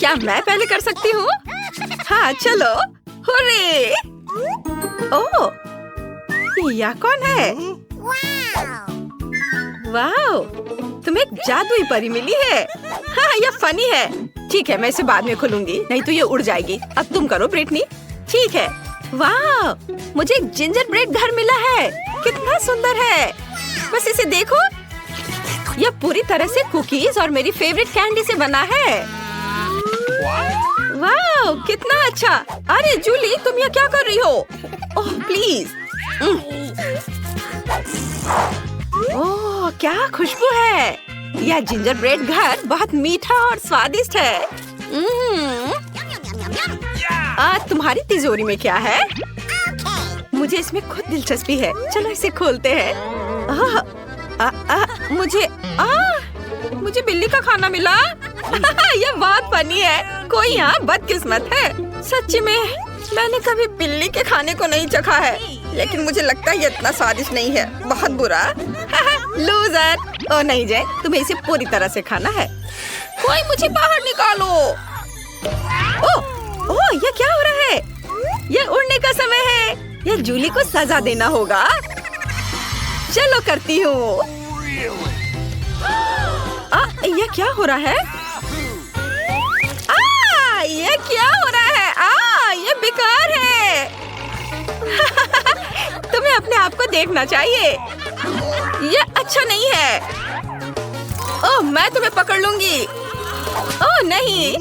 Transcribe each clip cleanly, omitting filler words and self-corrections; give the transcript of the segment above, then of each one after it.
क्या मैं पहले कर सकती हूँ? हाँ चलो। हुर्रे! ओह, यह कौन है? वाह, तुम्हें एक जादुई परी मिली है। हाँ, यह फनी है। ठीक है, मैं इसे बाद में खोलूंगी, नहीं तो ये उड़ जाएगी। अब तुम करो ब्रिटनी। ठीक है। वाह, मुझे एक जिंजर ब्रेड घर मिला है। कितना सुंदर है। बस इसे देखो, यह पूरी तरह से कुकीज और मेरी फेवरेट कैंडी से बना है। वाह, कितना अच्छा। अरे जूली, तुम यहाँ क्या कर रही हो? Oh please. ओह, क्या खुशबू है। यह जिंजर ब्रेड घर बहुत मीठा और स्वादिष्ट है। तुम्हारी तिजोरी में क्या है? मुझे इसमें खुद दिलचस्पी है। चलो इसे खोलते हैं। मुझे बिल्ली का खाना मिला। यह बहुत फनी है। कोई यहाँ बदकिस्मत है। सच्ची में मैंने कभी बिल्ली के खाने को नहीं चखा है, लेकिन मुझे लगता है ये इतना स्वादिष्ट नहीं है। बहुत बुरा। लूजर। ओ नहीं जय, तुम्हें इसे पूरी तरह से खाना है। कोई मुझे बाहर निकालो। ओह, ये क्या हो रहा है? ये उड़ने का समय है। ये जूली को सजा देना होगा। चलो करती हूँ। ये क्या हो रहा है? ये क्या हो रहा है? ये बेकार है। तुम्हें अपने आप को देखना चाहिए। ये अच्छा नहीं है। ओह, मैं तुम्हें पकड़ लूंगी। ओह नहीं।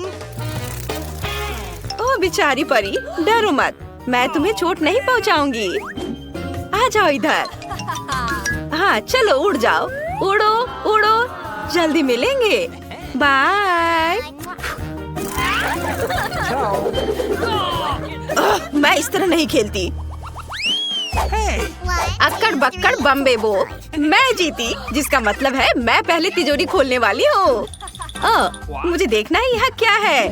ओह बेचारी परी, डरो मत, मैं तुम्हें चोट नहीं पहुंचाऊंगी। आ जाओ इधर। हाँ चलो उड़ जाओ। उड़ो उड़ो, जल्दी मिलेंगे। बाय। मैं इस तरह नहीं खेलती। अक्कड़ बक्कड़ बम्बे बो। मैं जीती, जिसका मतलब है मैं पहले तिजोरी खोलने वाली हूँ। मुझे देखना है यहाँ क्या है।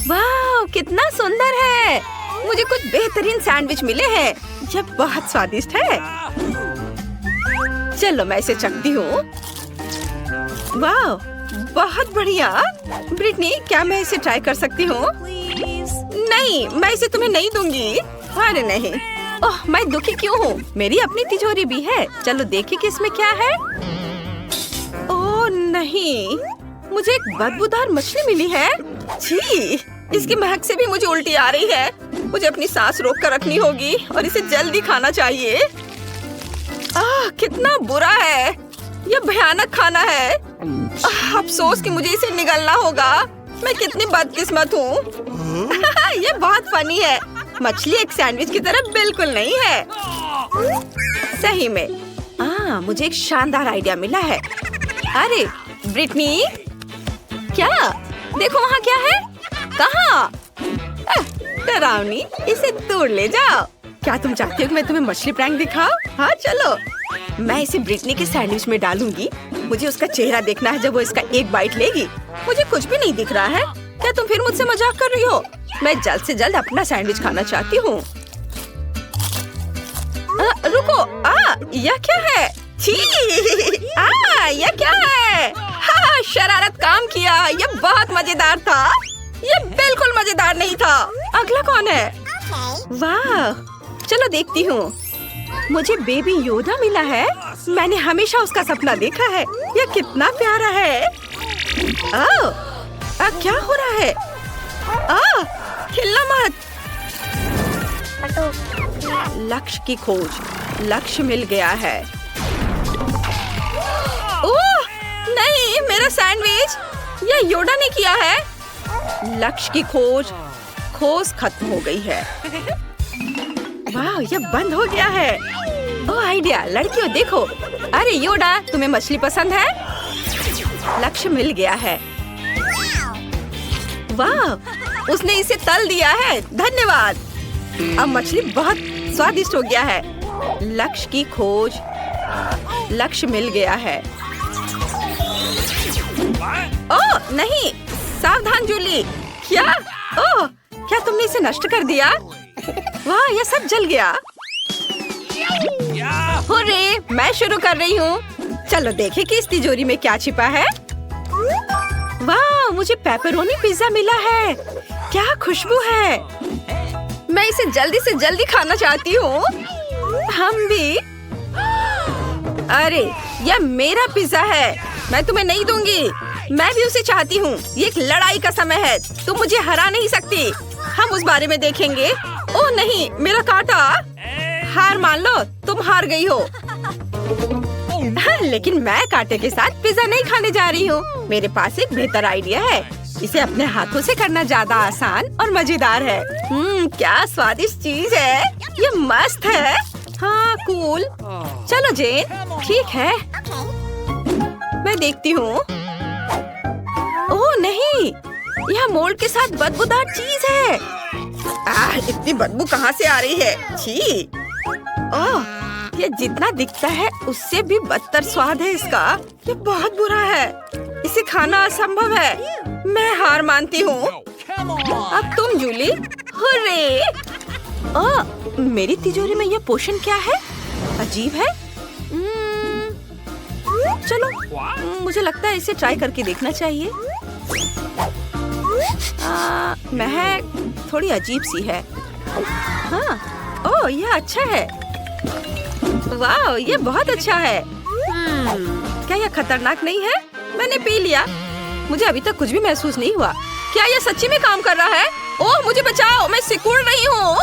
वाह, कितना सुंदर है। मुझे कुछ बेहतरीन सैंडविच मिले हैं। यह बहुत स्वादिष्ट है। चलो मैं इसे चखती हूँ। वाह, बहुत बढ़िया। ब्रिटनी, क्या मैं इसे ट्राई कर सकती हूँ? नहीं, मैं इसे तुम्हें नहीं दूंगी। अरे नहीं। ओह, मैं दुखी क्यों हूँ? मेरी अपनी तिजोरी भी है। चलो देखें कि इसमें क्या है। ओह नहीं, मुझे एक बदबूदार मछली मिली है। छी, इसकी महक से भी मुझे उल्टी आ रही है। मुझे अपनी सांस रोक कर रखनी होगी और इसे जल्दी खाना चाहिए। कितना बुरा है। यह भयानक खाना है। अफसोस कि मुझे इसे निगलना होगा। मैं कितनी बदकिस्मत हूँ। ये बहुत फनी है। मछली एक सैंडविच की तरह बिल्कुल नहीं है। सही में। मुझे एक शानदार आइडिया मिला है। अरे ब्रिटनी, क्या? देखो वहाँ क्या है। कहाँ? डरावनी, इसे दूर ले जाओ। क्या तुम चाहती हो कि मैं तुम्हें मछली प्रैंक दिखाऊं? हाँ चलो। मैं इसे ब्रिटनी के सैंडविच में डालूंगी। मुझे उसका चेहरा देखना है जब वो इसका एक बाइट लेगी। मुझे कुछ भी नहीं दिख रहा है। क्या तुम फिर मुझसे मजाक कर रही हो? मैं जल्द से जल्द अपना सैंडविच खाना चाहती हूँ। रुको, यह क्या है? छी, यह क्या है? हाँ, शरारत काम किया। यह बहुत मजेदार था। यह बिल्कुल मजेदार नहीं था। अगला कौन है? वाह, चलो देखती हूँ। मुझे बेबी योदा मिला है। मैंने हमेशा उसका सपना देखा है। यह कितना प्यारा है। क्या हो रहा है? हिलना मत। लक्ष्य की खोज। लक्ष्य मिल गया है। ओह नहीं, मेरा सैंडविच। यह योदा ने किया है। लक्ष्य की खोज खत्म हो गई है। वाह, यह बंद हो गया है। ओह आइडिया, लड़कियों देखो। अरे योदा, तुम्हें मछली पसंद है? लक्ष्य मिल गया है। वाह, उसने इसे तल दिया है। धन्यवाद। अब मछली बहुत स्वादिष्ट हो गया है। लक्ष्य की खोज। लक्ष्य मिल गया है। ओह नहीं, सावधान जूली। क्या? ओह, क्या तुमने इसे नष्ट कर दिया? वाह, यह सब जल गया। हुर्रे, मैं शुरू कर रही हूँ। चलो देखें कि इस तिजोरी में क्या छिपा है। वाह, मुझे पेपरोनी पिज्जा मिला है। क्या खुशबू है। मैं इसे जल्दी से जल्दी खाना चाहती हूँ। हम भी। अरे यह मेरा पिज्जा है, मैं तुम्हें नहीं दूंगी। मैं भी उसे चाहती हूँ। ये एक लड़ाई का समय है, तुम मुझे हरा नहीं सकती। हम उस बारे में देखेंगे। ओह नहीं, मेरा कांटा। हार मान लो, तुम हार गई हो। लेकिन मैं कांटे के साथ पिज्जा नहीं खाने जा रही हूँ। मेरे पास एक बेहतर आइडिया है। इसे अपने हाथों से करना ज्यादा आसान और मजेदार है। क्या स्वादिष्ट चीज है। ये मस्त है। हाँ कूल। चलो जेन, ठीक है, मैं देखती हूँ। ओह नहीं, यह मोल्ड के साथ बदबूदार चीज है। इतनी बदबू कहाँ से आ रही है। छी। ओह, ये जितना दिखता है उससे भी बदतर स्वाद है इसका। ये बहुत बुरा है, इसे खाना असंभव है। मैं हार मानती हूँ। अब तुम जूली। हुर्रे। ओह, मेरी तिजोरी में यह पोषण क्या है। अजीब है। चलो, मुझे लगता है इसे ट्राई करके देखना चाहिए। महक थोड़ी अजीब सी है। हाँ, ओह यह अच्छा है। वाह, ये बहुत अच्छा है। क्या यह खतरनाक नहीं है। मैंने पी लिया, मुझे अभी तक कुछ भी महसूस नहीं हुआ। क्या यह सच्ची में काम कर रहा है। ओह मुझे बचाओ, मैं सिकुड़ रही हूँ।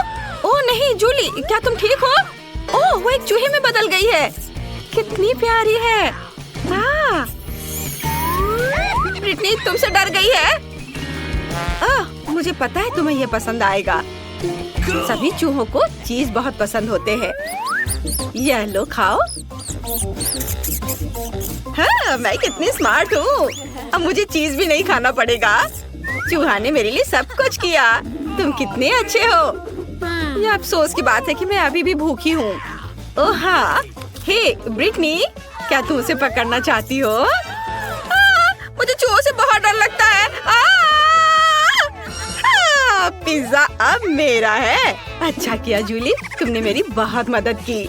ओह नहीं जूली, क्या तुम ठीक हो। ओह वो एक चूहे में बदल गई है। कितनी प्यारी है। ब्रिटनी तुमसे डर गई है। मुझे पता है तुम्हें यह पसंद आएगा। सभी चूहों को चीज बहुत पसंद होते हैं। यह लो खाओ। हाँ, मैं कितनी स्मार्ट हूँ। अब मुझे चीज भी नहीं खाना पड़ेगा। चूहा ने मेरे लिए सब कुछ किया। तुम कितने अच्छे हो। यह अफसोस की बात है कि मैं अभी भी भूखी हूँ। ओह हाँ, हे ब्रिटनी, क्या तुम उसे पकड़ना चाहती हो। मुझे चूहों से बहुत डर लगता है। पिज्जा अब मेरा है। अच्छा किया जूली, तुमने मेरी बहुत मदद की।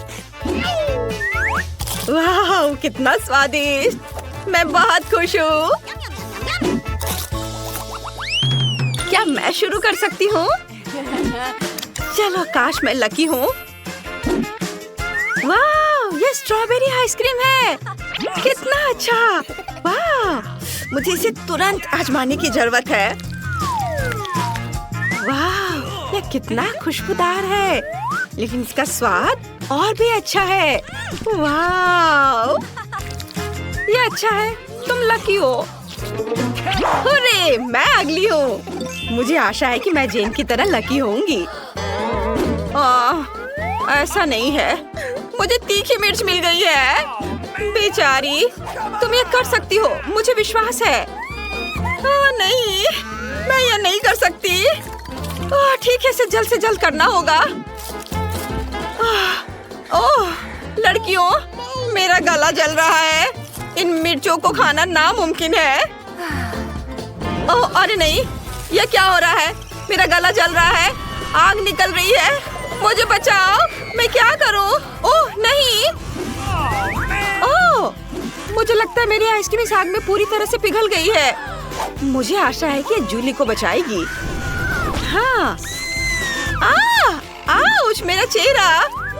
वाह कितना स्वादिष्ट। मैं बहुत खुश हूँ। क्या मैं शुरू कर सकती हूँ। चलो, काश मैं लकी हूँ। वाह, ये स्ट्रॉबेरी आइसक्रीम है। कितना अच्छा। वाह, मुझे इसे तुरंत आजमाने की जरूरत है। वाह, ये कितना खुशबूदार है, लेकिन इसका स्वाद और भी अच्छा है। वाह, ये अच्छा है। तुम लकी हो। हुर्रे, मैं अगली हूँ। मुझे आशा है कि मैं जेन की तरह लकी होंगी। ऐसा नहीं है, मुझे तीखी मिर्च मिल गई है। बेचारी, तुम ये कर सकती हो, मुझे विश्वास है। नहीं, मैं ये नहीं कर सकती। ठीक है, इसे जल्द से जल्द करना होगा। ओह लड़कियों, मेरा गला जल रहा है। इन मिर्चों को खाना नामुमकिन है। ओह अरे नहीं, यह क्या हो रहा है। मेरा गला जल रहा है, आग निकल रही है। मुझे बचाओ, मैं क्या करूं। ओह नहीं। ओह, मुझे लगता है मेरी आइसक्रीम इस आग में पूरी तरह से पिघल गई है। मुझे आशा है कि जूली को बचाएगी। हाँ। आउच, मेरा चेहरा।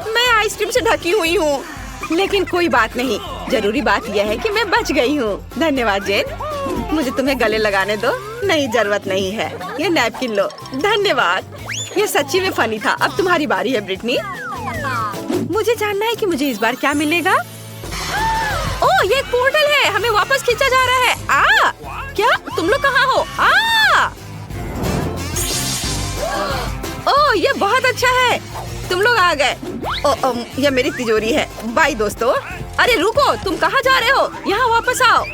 मैं आइसक्रीम से ढकी हुई हूँ, लेकिन कोई बात नहीं। जरूरी बात यह है कि मैं बच गई हूँ। धन्यवाद जेन। मुझे तुम्हें गले लगाने दो। नहीं, जरूरत नहीं है। ये नैपकिन लो। धन्यवाद। ये सच्ची में फनी था। अब तुम्हारी बारी है ब्रिटनी। मुझे जानना है कि मुझे इस बार क्या मिलेगा। ओह, ये एक पोर्टल है, हमें वापस खींचा जा रहा है। क्या तुम लोग कहाँ हो। ओह, ये बहुत अच्छा है, तुम लोग आ गए। ये मेरी तिजोरी है। बाय दोस्तों। अरे रुको, तुम कहाँ जा रहे हो। यहाँ वापस आओ।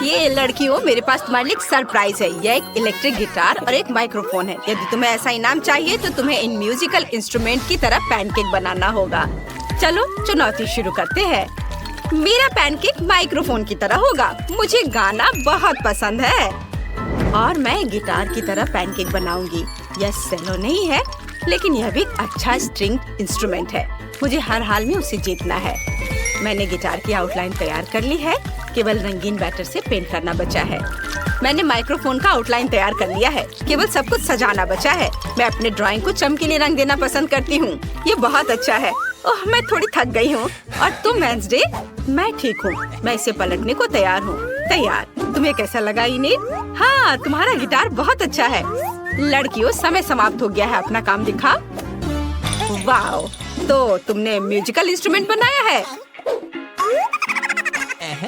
ये लड़कियों, मेरे पास तुम्हारे लिए एक सरप्राइज है। यह एक इलेक्ट्रिक गिटार और एक माइक्रोफोन है। यदि तुम्हें ऐसा इनाम चाहिए तो तुम्हें इन म्यूजिकल इंस्ट्रूमेंट की तरह पैनकेक बनाना होगा। चलो चुनौती शुरू करते हैं। मेरा पैनकेक माइक्रोफोन की तरह होगा। मुझे गाना बहुत पसंद है और मैं गिटार की तरह पैनकेक बनाऊंगी। यह सेलो नहीं है, लेकिन यह भी अच्छा स्ट्रिंग इंस्ट्रूमेंट है। मुझे हर हाल में उसे जीतना है। मैंने गिटार की आउटलाइन तैयार कर ली है। केवल रंगीन बैटर से पेंट करना बचा है। मैंने माइक्रोफोन का आउटलाइन तैयार कर लिया है, केवल सब कुछ सजाना बचा है। मैं अपने ड्राइंग को चमकीले रंग देना पसंद करती हूँ। ये बहुत अच्छा है। ओह, मैं थोड़ी थक गई हूँ। और तुम वेंसडे? मैं ठीक हूँ। मैं इसे पलटने को तैयार हूँ। तैयार। तुम्हें कैसा लगा इनिट? हाँ, तुम्हारा गिटार बहुत अच्छा है। लड़कियों, समय समाप्त हो गया है, अपना काम दिखा। वाओ, तो तुमने म्यूजिकल इंस्ट्रूमेंट बनाया है?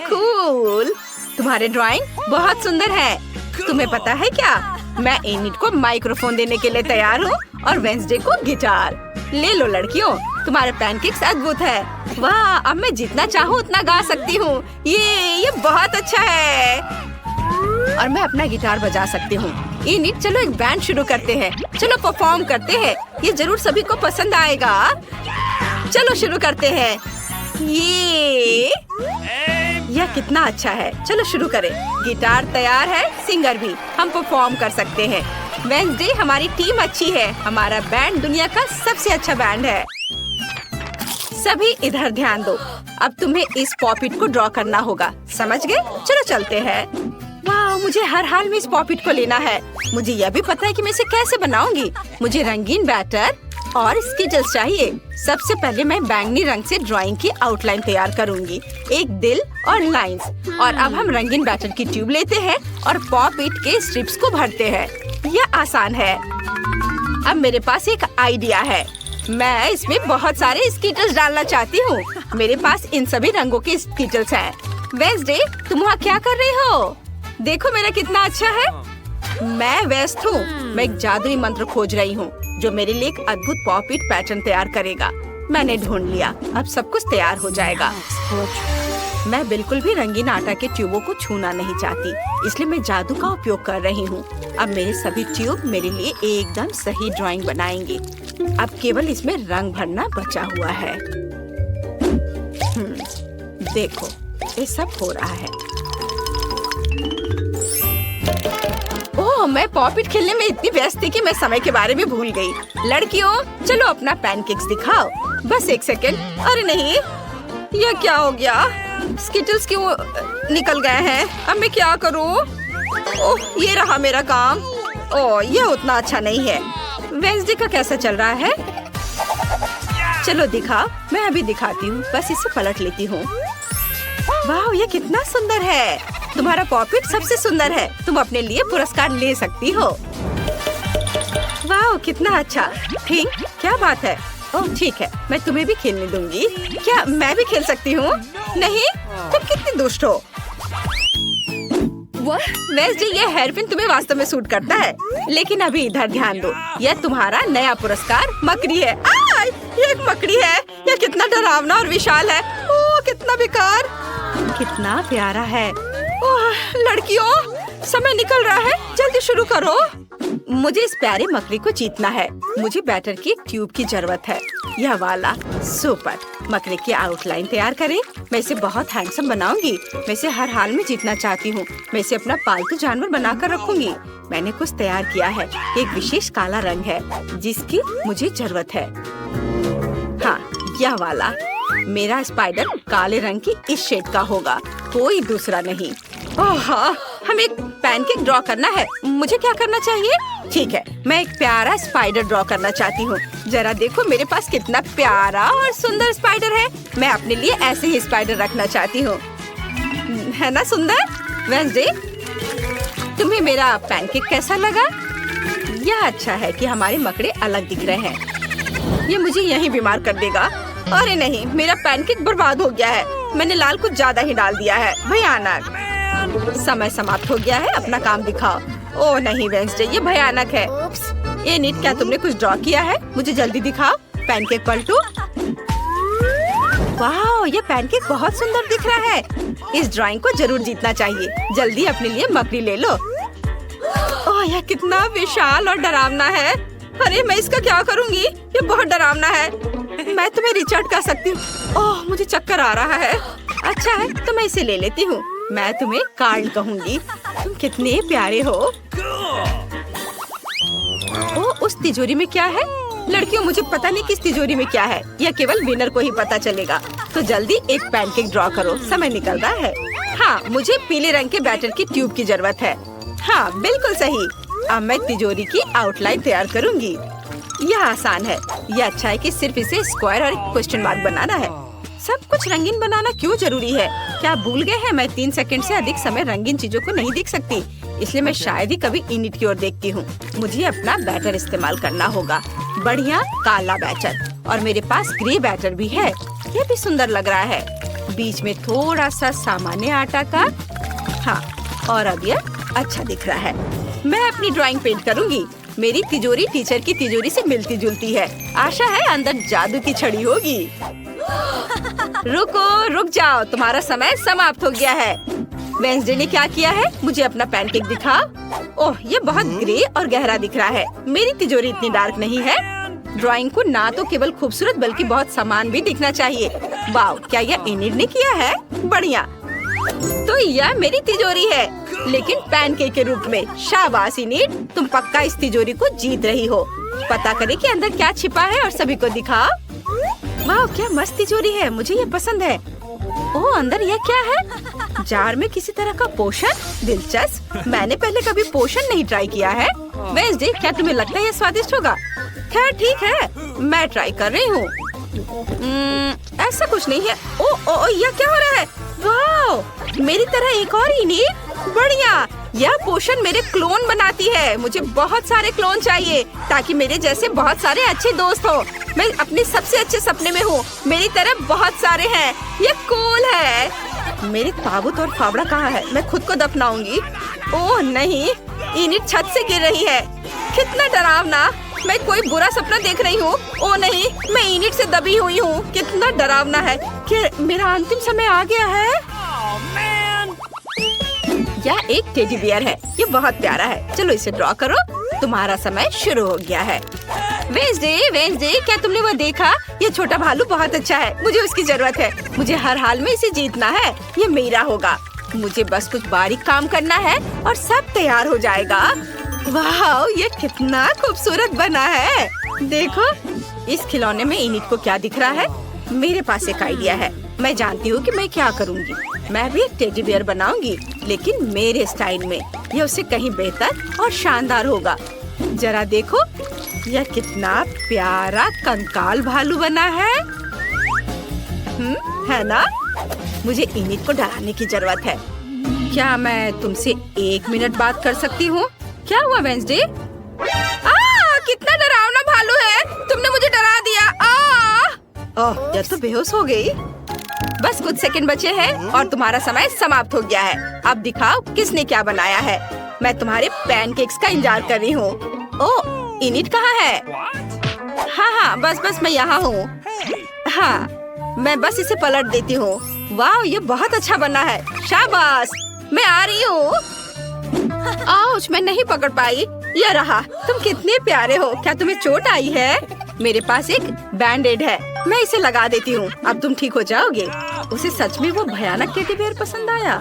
कूल। तुम्हारे ड्राइंग बहुत सुंदर है। तुम्हें पता है क्या, मैं एनिट को माइक्रोफोन देने के लिए तैयार हूँ और वेंसडे को गिटार। ले लो लड़कियों, तुम्हारे पैनकेक्स अद्भुत है। वाह, अब मैं जितना चाहूँ उतना गा सकती हूँ। ये बहुत अच्छा है। और मैं अपना गिटार बजा सकती हूँ। एनिट, चलो एक बैंड शुरू करते हैं। चलो परफॉर्म करते हैं। ये जरूर सभी को पसंद आएगा। चलो शुरू करते हैं। यह कितना अच्छा है। चलो शुरू करें। गिटार तैयार है, सिंगर भी। हम परफॉर्म कर सकते हैं। वेंसडे, हमारी टीम अच्छी है। हमारा बैंड दुनिया का सबसे अच्छा बैंड है। सभी इधर ध्यान दो। अब तुम्हें इस पॉपिट को ड्रॉ करना होगा, समझ गए? चलो चलते हैं। वाह, मुझे हर हाल में इस पॉपिट को लेना है। मुझे यह भी पता है कि मैं इसे कैसे बनाऊंगी। मुझे रंगीन बैटर और स्किटल्स चाहिए। सबसे पहले मैं बैंगनी रंग से ड्राइंग की आउटलाइन तैयार करूंगी, एक दिल और लाइंस। और अब हम रंगीन बैटर की ट्यूब लेते हैं और पॉपिट के स्ट्रिप्स को भरते हैं। यह आसान है। अब मेरे पास एक आइडिया है। मैं इसमें बहुत सारे स्किटल्स डालना चाहती हूँ। मेरे पास इन सभी रंगों के स्किटल्स हैं। वेंसडे, तुम वहाँ क्या कर रही हो? देखो मेरा कितना अच्छा है। मैं व्यस्त हूँ। मैं एक जादुई मंत्र खोज रही हूँ जो मेरे लिए एक अद्भुत पॉपिट पैटर्न तैयार करेगा। मैंने ढूंढ लिया। अब सब कुछ तैयार हो जाएगा। मैं बिल्कुल भी रंगीन आटा के ट्यूबों को छूना नहीं चाहती, इसलिए मैं जादू का उपयोग कर रही हूँ। अब मेरे सभी ट्यूब मेरे लिए एकदम सही ड्राइंग बनाएंगे। अब केवल इसमें रंग भरना बचा हुआ है। देखो, ये सब हो रहा है। ओह, मैं पॉपिट खेलने में इतनी व्यस्त थी कि मैं समय के बारे में भूल गई। लड़कियों, चलो अपना पैनकेक्स दिखाओ। बस एक सेकेंड। अरे नहीं, यह क्या हो गया? स्किटल्स क्यों निकल गए हैं? अब मैं क्या करूं? ओह, ये रहा मेरा काम। ओह, यह उतना अच्छा नहीं है। वेंसडे का कैसा चल रहा है? चलो दिखा। मैं अभी दिखाती हूँ। बस इसे पलट लेती हूँ। वाह, ये कितना सुंदर है। तुम्हारा पॉपिट सबसे सुंदर है। तुम अपने लिए पुरस्कार ले सकती हो। वाह, कितना अच्छा। पिंक, क्या बात है? ओह ठीक है, मैं तुम्हें भी खेलने दूंगी। क्या मैं भी खेल सकती हूँ? नहीं, तुम कितनी दुष्ट हो। वेंसडे, ये हेयरपिन तुम्हें वास्तव में सूट करता है। लेकिन अभी इधर ध्यान दो। यह तुम्हारा नया पुरस्कार मकड़ी है। ये एक मकड़ी है। यह कितना डरावना और विशाल है। ओह, कितना बेकार। कितना प्यारा है। ओह, लड़कियों, समय निकल रहा है। जल्दी शुरू करो। मुझे इस प्यारे मकड़ी को जीतना है। मुझे बैटर की ट्यूब की जरूरत है। यह वाला। सुपर। मकड़ी की आउटलाइन तैयार करें। मैं इसे बहुत हैंडसम बनाऊंगी। मैं इसे हर हाल में जीतना चाहती हूँ। मैं इसे अपना पालतू जानवर बनाकर रखूंगी। मैंने कुछ तैयार किया है। एक विशेष काला रंग है जिसकी मुझे जरूरत है। हाँ, यह वाला। मेरा स्पाइडर काले रंग की इस शेड का होगा, कोई दूसरा नहीं। ओह हाँ, हमें एक पैनकेक ड्रॉ करना है। मुझे क्या करना चाहिए? ठीक है, मैं एक प्यारा स्पाइडर ड्रॉ करना चाहती हूँ। जरा देखो मेरे पास कितना प्यारा और सुंदर स्पाइडर है। मैं अपने लिए ऐसे ही स्पाइडर रखना चाहती हूँ। है ना सुंदर? वेंसडे, तुम्हें मेरा पैनकेक कैसा लगा? यह अच्छा है कि हमारे मकड़े अलग दिख रहे हैं। ये मुझे यहीं बीमार कर देगा। अरे नहीं, मेरा पैनकेक बर्बाद हो गया है। मैंने लाल कुछ ज्यादा ही डाल दिया है। भयानक। समय समाप्त हो गया है। अपना काम दिखाओ। ओह नहीं वेंसडे, ये भयानक है। एनिट, क्या तुमने कुछ ड्रॉ किया है? मुझे जल्दी दिखाओ। पैनकेक पलटो। वाह, ये पैनकेक बहुत सुंदर दिख रहा है। इस ड्राइंग को जरूर जीतना चाहिए। जल्दी अपने लिए मकड़ी ले लो। ओह, यह कितना विशाल और डरावना है। अरे मैं इसका क्या करूँगी? ये बहुत डरावना है। मैं तुम्हें रिचर्ड कर सकती हूँ। ओह, मुझे चक्कर आ रहा है। अच्छा है, तो मैं इसे ले लेती हूँ। मैं तुम्हें कार्ल कहूँगी। तुम कितने प्यारे हो। ओह, उस तिजोरी में क्या है? लड़कियों, मुझे पता नहीं किस तिजोरी में क्या है। यह केवल विनर को ही पता चलेगा। तो जल्दी एक पैनकेक ड्रॉ करो, समय निकल रहा है। हाँ, मुझे पीले रंग के बैटर की ट्यूब की जरूरत है। हाँ, बिल्कुल सही। अब मैं तिजोरी की आउटलाइन तैयार करूँगी। यह आसान है। यह अच्छा है कि सिर्फ इसे स्क्वायर और एक क्वेश्चन मार्क बनाना है। सब कुछ रंगीन बनाना क्यों जरूरी है? क्या भूल गए हैं मैं 3 सेकंड से अधिक समय रंगीन चीजों को नहीं देख सकती, इसलिए मैं शायद ही कभी इनिट की ओर देखती हूँ। मुझे अपना बैटर इस्तेमाल करना होगा। बढ़िया काला बैटर, और मेरे पास ग्रे बैटर भी है। यह भी सुंदर लग रहा है। बीच में थोड़ा सा सामान्य आटा का। हाँ, और अब यह अच्छा दिख रहा है। मैं अपनी ड्राइंग पेंट करूँगी। मेरी तिजोरी टीचर की तिजोरी से मिलती जुलती है। आशा है अंदर जादू की छड़ी होगी। रुक जाओ, तुम्हारा समय समाप्त हो गया है। वेंसडे ने क्या किया है? मुझे अपना पैनकेक दिखाओ। ओह, ये बहुत ग्रे और गहरा दिख रहा है। मेरी तिजोरी इतनी डार्क नहीं है। ड्राइंग को ना तो केवल खूबसूरत बल्कि बहुत समान भी दिखना चाहिए। वाह, क्या यह इनिट ने किया है? बढ़िया। तो यह मेरी तिजोरी है, लेकिन पैनकेक के रूप में। शाबाश इनिट, तुम पक्का इस तिजोरी को जीत रही हो। पता करें कि अंदर क्या छिपा है और सभी को दिखाओ। वाह, क्या मस्त तिजोरी है, मुझे ये पसंद है। ओह, अंदर यह क्या है? जार में किसी तरह का पोषण? दिलचस्प। मैंने पहले कभी पोषण नहीं ट्राई किया है। वेंसडे, क्या तुम्हें लगता है ये स्वादिष्ट होगा? खैर ठीक है, मैं ट्राई कर रही हूँ। ऐसा कुछ नहीं है। ओ, यह क्या हो रहा है? वाह, मेरी तरह एक और इनिट। बढ़िया, यह पोषण मेरे क्लोन बनाती है। मुझे बहुत सारे क्लोन चाहिए ताकि मेरे जैसे बहुत सारे अच्छे दोस्त हो। मैं अपने सबसे अच्छे सपने में हूँ। मेरी तरह बहुत सारे हैं। ये कूल है। मेरी ताबूत और फावड़ा कहाँ है? मैं खुद को दफनाऊंगी। ओह नहीं, इनिट छत से गिर रही है। कितना डरावना। मैं कोई बुरा सपना देख रही हूँ। ओह नहीं, मैं इनिट से दबी हुई हूँ। कितना डरावना है। क्या मेरा अंतिम समय आ गया है? यह एक टेडी बियर है। ये बहुत प्यारा है। चलो इसे ड्रॉ करो। तुम्हारा समय शुरू हो गया है। वेंसडे, क्या तुमने वो देखा? ये छोटा भालू बहुत अच्छा है। मुझे उसकी जरूरत है। मुझे हर हाल में इसे जीतना है। ये मेरा होगा। मुझे बस कुछ बारीक काम करना है और सब तैयार हो जाएगा। वाह, ये कितना खूबसूरत बना है। देखो, इस खिलौने में इनिट को क्या दिख रहा है? मेरे पास एक आइडिया है। मैं जानती हूँ कि मैं क्या करूँगी। मैं भी एक टेडी बियर बनाऊंगी, लेकिन मेरे स्टाइल में। यह उससे कहीं बेहतर और शानदार होगा। जरा देखो, यह कितना प्यारा कंकाल भालू बना है। है ना? मुझे इनिट को डराने की जरूरत है। क्या मैं तुमसे 1 मिनट बात कर सकती हूँ? क्या हुआ वेंसडे? कितना डरावना भालू है। तुमने मुझे डरा दिया। ओह, यह तो बेहोश हो गई। बस कुछ सेकंड बचे हैं और तुम्हारा समय समाप्त हो गया है। अब दिखाओ किसने क्या बनाया है। मैं तुम्हारे पैनकेक्स का इंतजार कर रही हूँ। ओह, इनिट कहाँ है? हाँ, बस मैं यहाँ हूँ। हाँ, मैं बस इसे पलट देती हूँ। वाह, ये बहुत अच्छा बना है। शाबाश, मैं आ रही हूँ। आउच, मैं नहीं पकड़ पाई। ये रहा। तुम कितने प्यारे हो। क्या तुम्हें चोट आई है? मेरे पास एक बैंडेड है, मैं इसे लगा देती हूँ। अब तुम ठीक हो जाओगे। उसे सच में वो भयानक टेडी बियर पसंद आया।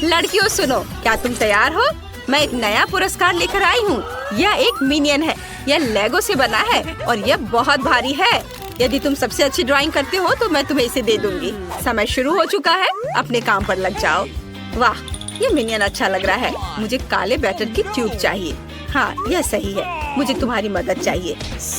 लड़कियों सुनो, क्या तुम तैयार हो? मैं एक नया पुरस्कार लेकर आई हूँ। यह एक मिनियन है। यह लेगो से बना है और यह बहुत भारी है। यदि तुम सबसे अच्छी ड्राइंग करते हो तो मैं तुम्हें इसे दे दूंगी। समय शुरू हो चुका है, अपने काम पर लग जाओ। वाह, ये मिनियन अच्छा लग रहा है। मुझे काले बैटर की ट्यूब चाहिए। हाँ, यह सही है। मुझे तुम्हारी मदद चाहिए।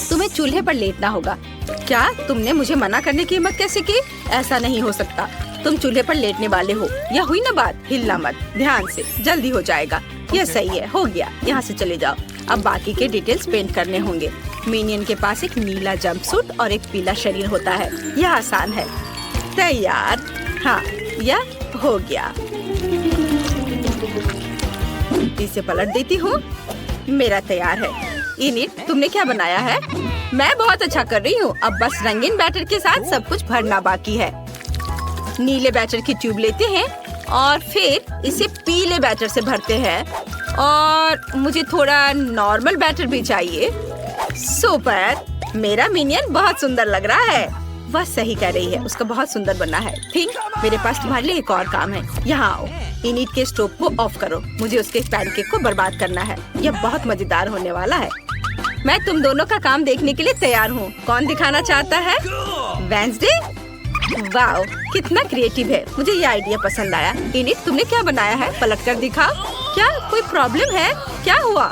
तुम्हें चूल्हे पर लेटना होगा। क्या तुमने मुझे मना करने की हिम्मत कैसे की? ऐसा नहीं हो सकता। तुम चूल्हे पर लेटने वाले हो। यह हुई ना बात? हिलना मत, ध्यान से, जल्दी हो जाएगा। यह सही है, हो गया। यहाँ से चले जाओ। अब बाकी के डिटेल्स पेंट करने होंगे। मिनियन के पास एक नीला जंपसूट और एक पीला शरीर होता है। यह आसान है। तैयार। हाँ, यह हो गया। इसे पलट देती हूँ। मेरा तैयार है। इनिट, तुमने क्या बनाया है? मैं बहुत अच्छा कर रही हूँ। अब बस रंगीन बैटर के साथ सब कुछ भरना बाकी है। नीले बैटर की ट्यूब लेते हैं और फिर इसे पीले बैटर से भरते हैं। और मुझे थोड़ा नॉर्मल बैटर भी चाहिए। सुपर, मेरा मिनियन बहुत सुंदर लग रहा है। वह सही कह रही है, उसका बहुत सुंदर बना है। ठीक, मेरे पास तुम्हारे लिए एक और काम है। यहाँ आओ। इनिट के स्टोव को ऑफ करो। मुझे उसके पैनकेक को बर्बाद करना है। यह बहुत मजेदार होने वाला है। मैं तुम दोनों का काम देखने के लिए तैयार हूँ। कौन दिखाना चाहता है? वेंसडे? वाओ, कितना क्रिएटिव है। मुझे ये आइडिया पसंद आया। इनिट, तुमने क्या बनाया है? पलट कर दिखा। क्या कोई प्रॉब्लम है? क्या हुआ?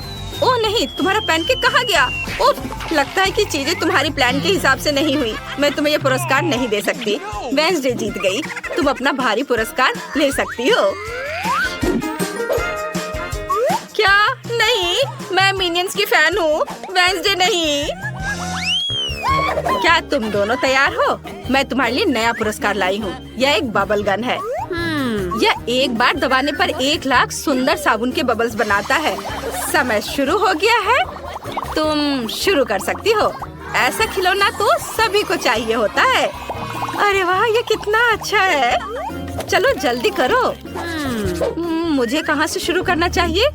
ओह नहीं, तुम्हारा पैनकेक कहाँ गया? ओह, लगता है कि चीजें तुम्हारी प्लान के हिसाब से नहीं हुई। मैं तुम्हें ये पुरस्कार नहीं दे सकती। वेडनेसडे जीत गई। तुम अपना भारी पुरस्कार ले सकती हो। क्या? नहीं, मैं मिनियंस की फैन हूँ, वेडनेसडे नहीं। क्या तुम दोनों तैयार हो? मैं तुम्हारे लिए नया पुरस्कार लाई हूँ। यह एक बबल गन है। यह एक बार दबाने पर 1 लाख सुंदर साबुन के बबल्स बनाता है। समय शुरू हो गया है। तुम शुरू कर सकती हो। ऐसा खिलौना तो सभी को चाहिए होता है। अरे वाह, ये कितना अच्छा है। चलो जल्दी करो। मुझे कहाँ से शुरू करना चाहिए?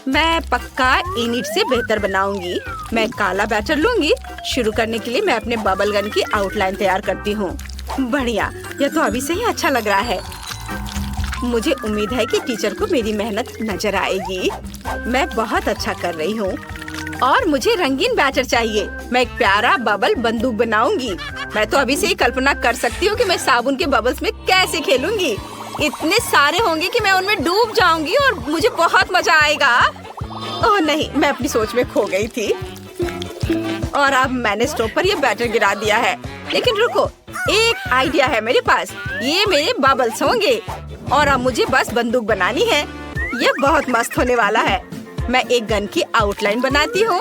मैं पक्का इनिट से बेहतर बनाऊंगी। मैं काला बैटर लूंगी। शुरू करने के लिए मैं अपने बबल गन की आउटलाइन तैयार करती हूँ। बढ़िया, यह तो अभी से ही अच्छा लग रहा है। मुझे उम्मीद है कि टीचर को मेरी मेहनत नजर आएगी। मैं बहुत अच्छा कर रही हूँ। और मुझे रंगीन बैटर चाहिए। मैं एक प्यारा बबल बंदूक बनाऊंगी। मैं तो अभी से ही कल्पना कर सकती हूँ कि मैं साबुन के बबल्स में कैसे खेलूंगी। इतने सारे होंगे कि मैं उनमें डूब जाऊंगी और मुझे बहुत मजा आएगा। ओह नहीं, मैं अपनी सोच में खो गई थी। और अब मैंने स्टोव पर ये बैटर गिरा दिया है। लेकिन रुको, एक आइडिया है मेरे पास। ये मेरे बबल्स होंगे और अब मुझे बस बंदूक बनानी है। ये बहुत मस्त होने वाला है। मैं एक गन की आउटलाइन बनाती हूँ,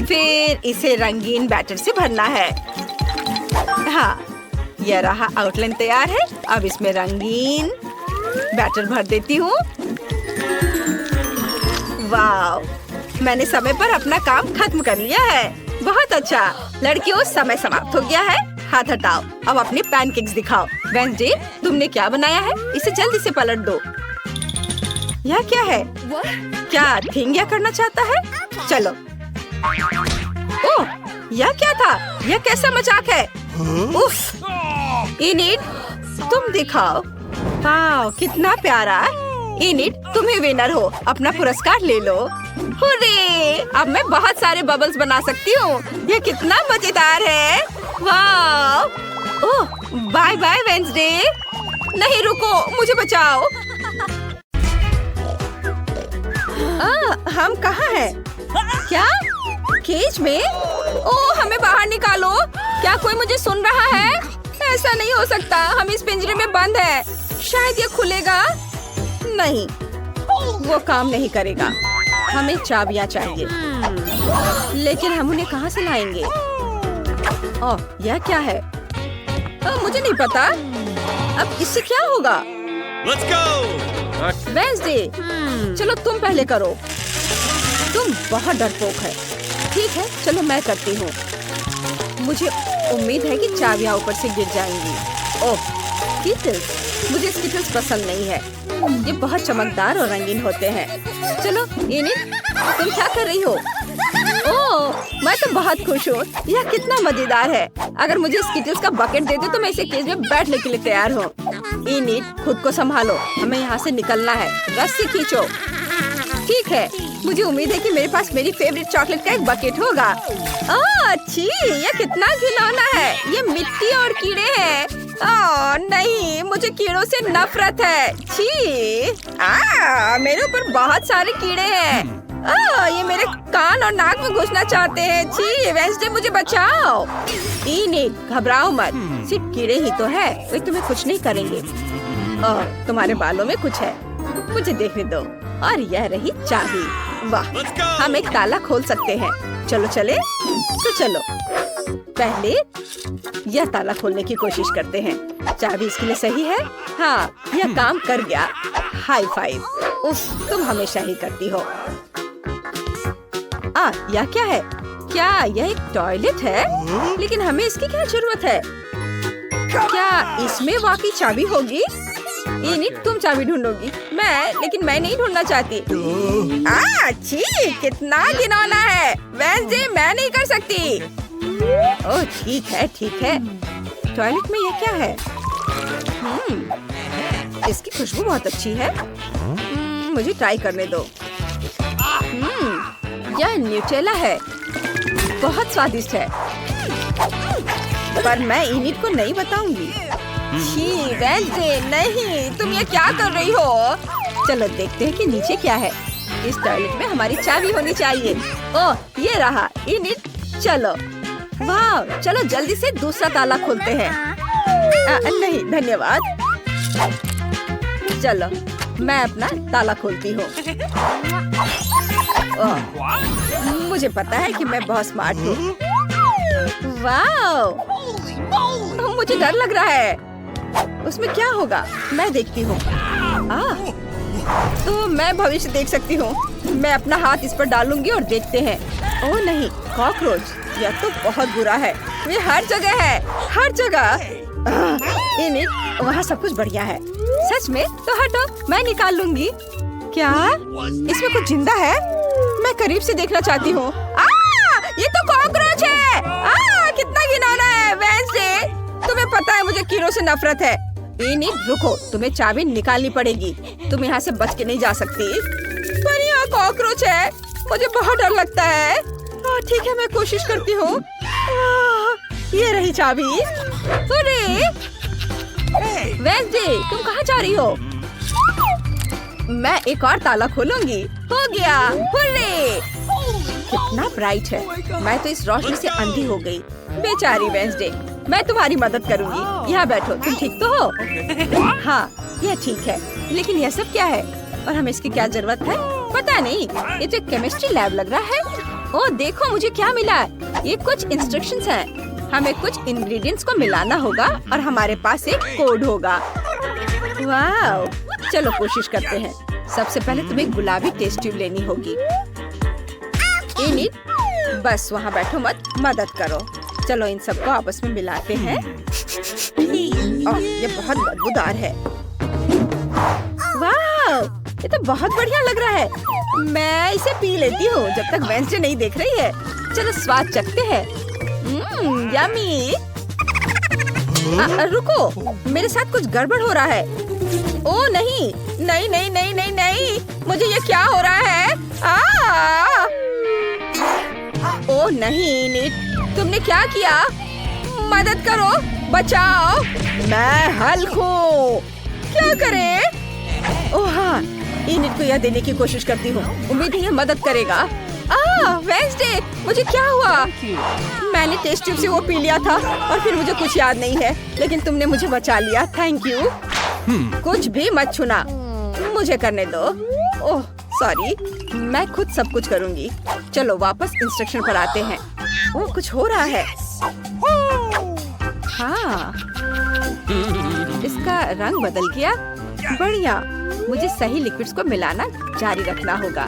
फिर इसे रंगीन बैटर से भरना है। हाँ, यह रहा, आउटलाइन तैयार है। अब इसमें रंगीन बैटर भर देती हूँ। वाव, मैंने समय पर अपना काम खत्म कर लिया है। बहुत अच्छा। लड़कियों, समय समाप्त हो गया है। हाथ हटाओ। अब अपने पैनकेक्स दिखाओ। वेडनेसडे, तुमने क्या बनाया है? इसे जल्दी से पलट दो। यह क्या है? क्या थिंगिया करना चाहता है? चलो। ओह, यह क्या था? यह कैसा मजाक है? उफ। इनिट, तुम दिखाओ। वाह, कितना प्यारा। इनिट, तुम ही विनर हो। अपना पुरस्कार ले लो। हुर्रे! अब मैं बहुत सारे बबल्स बना सकती हूँ। यह कितना मजेदार है। वाह! ओह, बाय बाय वेडनेसडे। नहीं, रुको, मुझे बचाओ। हम कहाँ हैं? क्या? केज में? ओह, हमें बाहर निकालो। क्या कोई मुझे सुन रहा है? ऐसा नहीं हो सकता। हम इस पिंजरे में बंद हैं। शायद ये खुलेगा। नहीं, वो काम नहीं करेगा। हमें चाबियां चाहिए। लेकिन हम उन्हें कहाँ से लाएंगे? ओह, यह क्या है? मुझे नहीं पता। अब इससे क्या होगा? Let's go! वेडनेसडे, चलो तुम पहले करो। तुम बहुत डरपोक है। ठीक है, चलो मैं करती हूँ। मुझे उम्मीद है कि चाबियां ऊपर से गिर जाएंगी। ओह, स्किटल्स। मुझे स्किटल्स पसंद नहीं है। ये बहुत चमकदार और रंगीन होते हैं। चलो, इनिट, तुम क्या कर रही हो? ओह, मैं तो बहुत खुश हूँ। यह कितना मजेदार है। अगर मुझे स्किटल्स का बकेट दे दो तो मैं इसे केज में बैठने के लिए तैयार हूँ। इनिट, खुद को संभालो। हमें यहाँ से निकलना है। रस्सी खींचो। ठीक है, मुझे उम्मीद है कि मेरे पास मेरी फेवरेट चॉकलेट का एक बकेट होगा। अच्छी, यह कितना घिनौना है। ये मिट्टी और कीड़े हैं। ओह नहीं, मुझे कीड़ों से नफरत है। छी! मेरे ऊपर बहुत सारे कीड़े हैं। ये मेरे कान और नाक में घुसना चाहते हैं। छी! वेडनेसडे, मुझे बचाओ। इनिट, घबराओ मत। सिर्फ कीड़े ही तो है। वे तुम्हें कुछ नहीं करेंगे। तुम्हारे बालों में कुछ है। मुझे देखने दो। और यह रही चाबी। वाह, हम एक ताला खोल सकते हैं। चलो चले, तो चलो पहले यह ताला खोलने की कोशिश करते हैं। चाबी इसके लिए सही है। हाँ, यह काम कर गया। High five. उफ, तुम हमेशा ही करती हो। यह क्या है? क्या यह एक टॉयलेट है? लेकिन हमें इसकी क्या जरूरत है? क्या इसमें वाकई चाबी होगी? इनिट, तुम चाबी ढूंढोगी। लेकिन मैं नहीं ढूंढना चाहती। छी! कितना घिनौना है। वेडनेसडे, मैं नहीं कर सकती। ओह, ठीक है, ठीक है। टॉयलेट में ये क्या है? इसकी खुशबू बहुत अच्छी है। मुझे ट्राई करने दो। यह न्यूटेला है। बहुत स्वादिष्ट है। पर मैं इनिट को नहीं बताऊंगी। छी वेंसडे, नहीं, तुम ये क्या कर रही हो? चलो देखते हैं कि नीचे क्या है। इस टॉयलेट में हमारी चाबी होनी चाहिए। ओह, ये रहा। इन इट, चलो। वाह, चलो जल्दी से दूसरा ताला खोलते हैं। नहीं धन्यवाद। चलो मैं अपना ताला खोलती हूँ। मुझे पता है कि मैं बहुत स्मार्ट हूँ। वाह, मुझे डर लग रहा है। उसमें क्या होगा, मैं देखती हूँ। तो मैं भविष्य देख सकती हूँ। मैं अपना हाथ इस पर डालूंगी और देखते हैं। ओह नहीं, कॉकरोच, यह तो बहुत बुरा है। ये हर जगह है, हर जगह। वहाँ सब कुछ बढ़िया है। सच में? तो हटो, मैं निकाल लूंगी। क्या इसमें कुछ जिंदा है? मैं करीब से देखना चाहती हूँ। ये तो कॉकरोच है। कितना घिनौना है। वेंसडे, तुम्हें पता है मुझे कीड़ों से नफरत है। रुको, तुम्हें चाबी निकालनी पड़ेगी। तुम यहाँ से बच के नहीं जा सकती। पर यहाँ कॉकरोच है, मुझे बहुत डर लगता है। ठीक है, मैं कोशिश करती हूँ। ये रही चाबी। अरे वेंसडे, तुम कहाँ जा रही हो? मैं एक और ताला खोलूंगी। हो गया। हुर्रे! कितना ब्राइट है। मैं तो इस रोशनी से अंधी हो गई। बेचारी वेंसडे, मैं तुम्हारी मदद करूंगी। यहाँ बैठो। तुम ठीक तो हो? हाँ, यह ठीक है। लेकिन यह सब क्या है और हमें इसकी क्या जरूरत है? पता नहीं। ये तो केमिस्ट्री लैब लग रहा है। ओह देखो, मुझे क्या मिला। ये कुछ इंस्ट्रक्शंस हैं। हमें कुछ इंग्रेडिएंट्स को मिलाना होगा और हमारे पास एक कोड होगा। वाह, चलो कोशिश करते हैं। सबसे पहले तुम्हें गुलाबी टेस्ट ट्यूब लेनी होगी। बस वहाँ बैठो मत, मदद करो। चलो इन सबको आपस में मिलाते हैं। ये बहुत बदबूदार है। वाह, ये तो बहुत बढ़िया लग रहा है। मैं इसे पी लेती हूँ जब तक वेंसडे नहीं देख रही है। चलो स्वाद चखते हैं। यम्मी। रुको, मेरे साथ कुछ गड़बड़ हो रहा है। ओह नहीं, नहीं नहीं नहीं नहीं नहीं, मुझे ये क्या हो रहा है? ओह नहीं नीट, तुमने क्या किया? मदद करो, बचाओ। मैं हल्क हूँ। क्या करें? ओह हाँ, नीट को यह देने की कोशिश करती हूँ। उम्मीद है ये मदद करेगा। वेंसडे, मुझे क्या हुआ? मैंने टेस्ट ट्यूब से वो पी लिया था और फिर मुझे कुछ याद नहीं है, लेकिन तुमने मुझे बचा लिया। Thank you. कुछ भी मत छूना, मुझे करने दो। ओह सॉरी, मैं खुद सब कुछ करूंगी। चलो वापस इंस्ट्रक्शन पर आते हैं। ओह कुछ हो रहा है। हाँ, इसका रंग बदल गया। बढ़िया, मुझे सही लिक्विड्स को मिलाना जारी रखना होगा।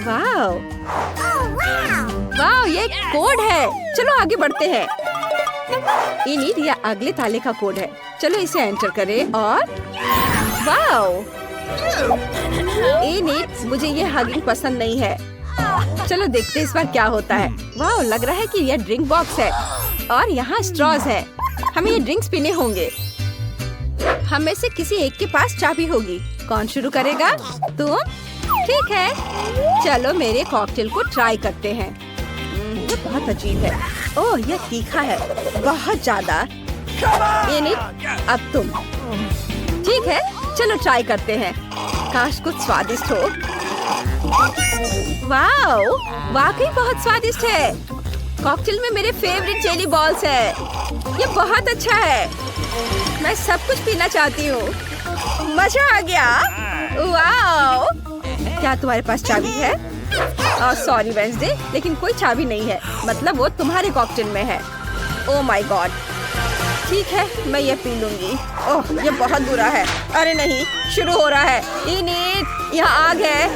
वाव, वाव, ये कोड है। चलो आगे बढ़ते हैं। यह अगले ताले का कोड है। चलो इसे एंटर करें और वाव, मुझे ये हगिंग पसंद नहीं है। चलो देखते हैं इस बार क्या होता है। वाव, लग रहा है कि यह ड्रिंक बॉक्स है और यहाँ स्ट्रॉज है। हमें ये ड्रिंक्स पीने होंगे। हम में से किसी एक के पास चाबी होगी। कौन शुरू करेगा? तुम? ठीक है, चलो मेरे कॉकटेल को ट्राई करते हैं। ये बहुत अजीब है। ओह यह तीखा है, बहुत ज्यादा। अब तुम। ठीक है, चलो ट्राई करते हैं। काश कुछ स्वादिष्ट हो। वाओ, वाकई बहुत स्वादिष्ट है। कॉकटेल में मेरे फेवरेट जेली बॉल्स है। ये बहुत अच्छा है। मैं सब कुछ पीना चाहती हूँ। मजा आ गया। वाओ, क्या तुम्हारे पास चाबी है? सॉरी वेंसडे, लेकिन कोई चाबी नहीं है। मतलब वो तुम्हारे कॉकटेल में है। Oh my God. ठीक है, मैं ये पी लूंगी। ओह ये बहुत बुरा है। अरे नहीं, शुरू हो रहा है। इनीट, यहाँ आग है।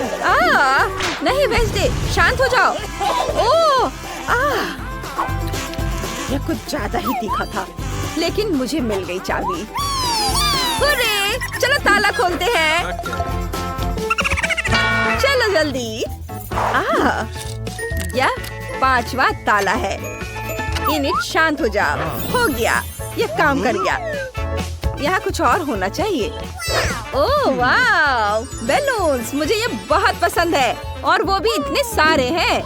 नहीं वेंसडे, शांत हो जाओ। ओह यह कुछ ज्यादा ही तीखा था, लेकिन मुझे मिल गई चाबी। हुर्रे, चलो ताला खोलते हैं। चलो जल्दी। यह 5वां ताला है। इनिट शांत हो जाओ। हो गया, यह काम कर गया। यहाँ कुछ और होना चाहिए। ओह वाव, बैलून्स, मुझे ये बहुत पसंद है और वो भी इतने सारे हैं।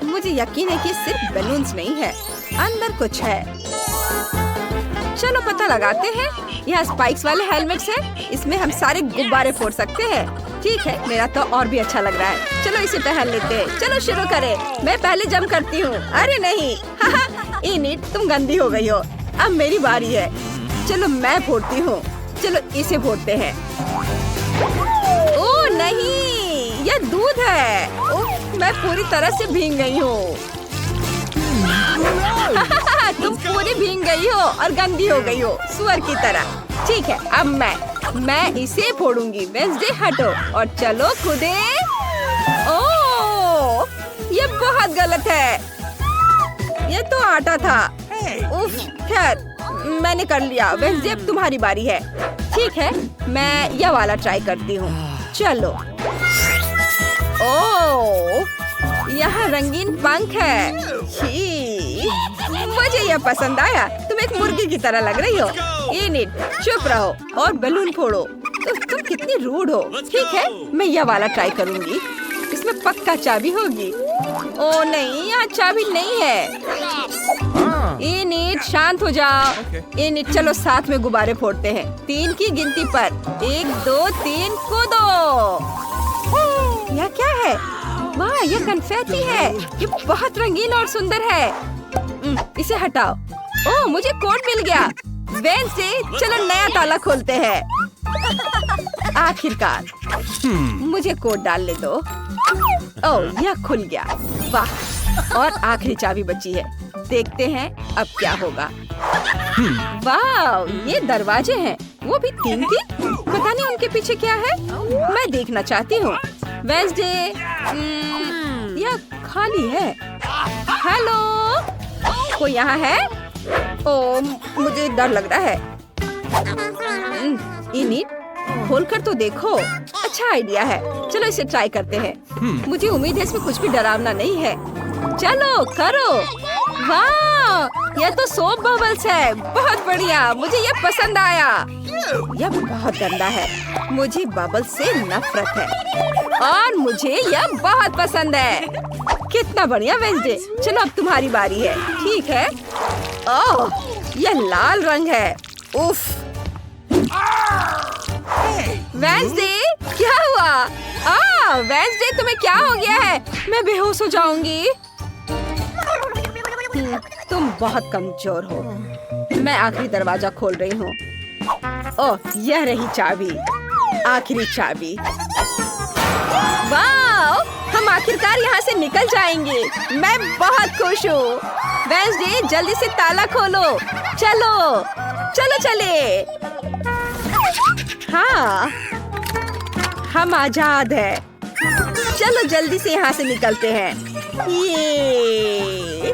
मुझे यकीन है कि सिर्फ बैलून्स नहीं है, अंदर कुछ है। चलो पता लगाते हैं। यहाँ स्पाइक्स वाले हेलमेट्स हैं। इसमें हम सारे गुब्बारे फोड़ सकते हैं। ठीक है, मेरा तो और भी अच्छा लग रहा है। चलो इसे पहन लेते हैं। चलो शुरू करें। मैं पहले जंप करती हूँ। अरे नहीं, इनिट तुम गंदी हो गई हो। अब मेरी बारी है। चलो मैं फोड़ती हूँ। चलो इसे फोड़ते हैं। ओह नहीं, यह दूध है। ओह, मैं पूरी तरह से भीग गई हूँ। तुम पूरी भीग गई हो और गंदी हो गई हो, सुअर की तरह। ठीक है, अब मैं इसे फोड़ूंगी। वेंसडे हटो और चलो कूदे। ओह, ये बहुत गलत है। ये तो आटा था। उफ, खैर मैंने कर लिया। वेंसडे अब तुम्हारी बारी है। ठीक है, मैं यह वाला ट्राई करती हूँ। चलो। ओह, यहाँ रंगीन पंख है। छी, मुझे यह पसंद आया। तुम एक मुर्गी की तरह लग रही हो। इनिट चुप रहो और बैलून फोड़ो। तुम कितनी रूड हो। ठीक है, मैं यह वाला ट्राई करूंगी। इसमें पक्का चाबी होगी। ओह नहीं, यहाँ चाबी नहीं है। इनिट शांत हो जाओ। इनिट चलो साथ में गुब्बारे फोड़ते हैं। 3 की गिनती पर। 1 2 3 कूदो। यह क्या है? वाह, यह कन्फेटी है। ये बहुत रंगीन और सुंदर है। इसे हटाओ। ओह, मुझे कोड मिल गया। वेंसडे चलो नया ताला खोलते हैं। आखिरकार मुझे कोड डालने दो। ओह, यह खुल गया। वाह, और आखिरी चाबी बची है। देखते हैं अब क्या होगा। वाह, ये दरवाजे हैं। वो भी 3 की। पता नहीं उनके पीछे क्या है। मैं देखना चाहती हूँ। वेंसडे, यह खाली है। हेलो, कोई यहाँ है? ओह, मुझे डर लग रहा है। इनिट खोलकर तो देखो। अच्छा आइडिया है। चलो इसे ट्राई करते हैं। मुझे उम्मीद है इसमें कुछ भी डरावना नहीं है। चलो करो। वाह, यह तो सोप बबल्स है। बहुत बढ़िया, मुझे यह पसंद आया। यह बहुत गंदा है। मुझे बबल्स से नफरत है और मुझे यह बहुत पसंद है। कितना बढ़िया वेंसडे। चलो अब तुम्हारी बारी है। ठीक है। ओह, यह लाल रंग है। उफ। वेंसडे, क्या हुआ? वेंसडे तुम्हें क्या हो गया है? मैं बेहोश हो जाऊंगी। तुम बहुत कमजोर हो। मैं आखिरी दरवाजा खोल रही हूँ। ओह, यह रही चाबी। आखिरी चाबी। वाह, हम आखिरकार यहाँ से निकल जाएंगे। मैं बहुत खुश हूँ। वेंसडे जल्दी से ताला खोलो। चलो चलो चले। हाँ, हम आजाद हैं। चलो जल्दी से यहाँ से निकलते हैं। ये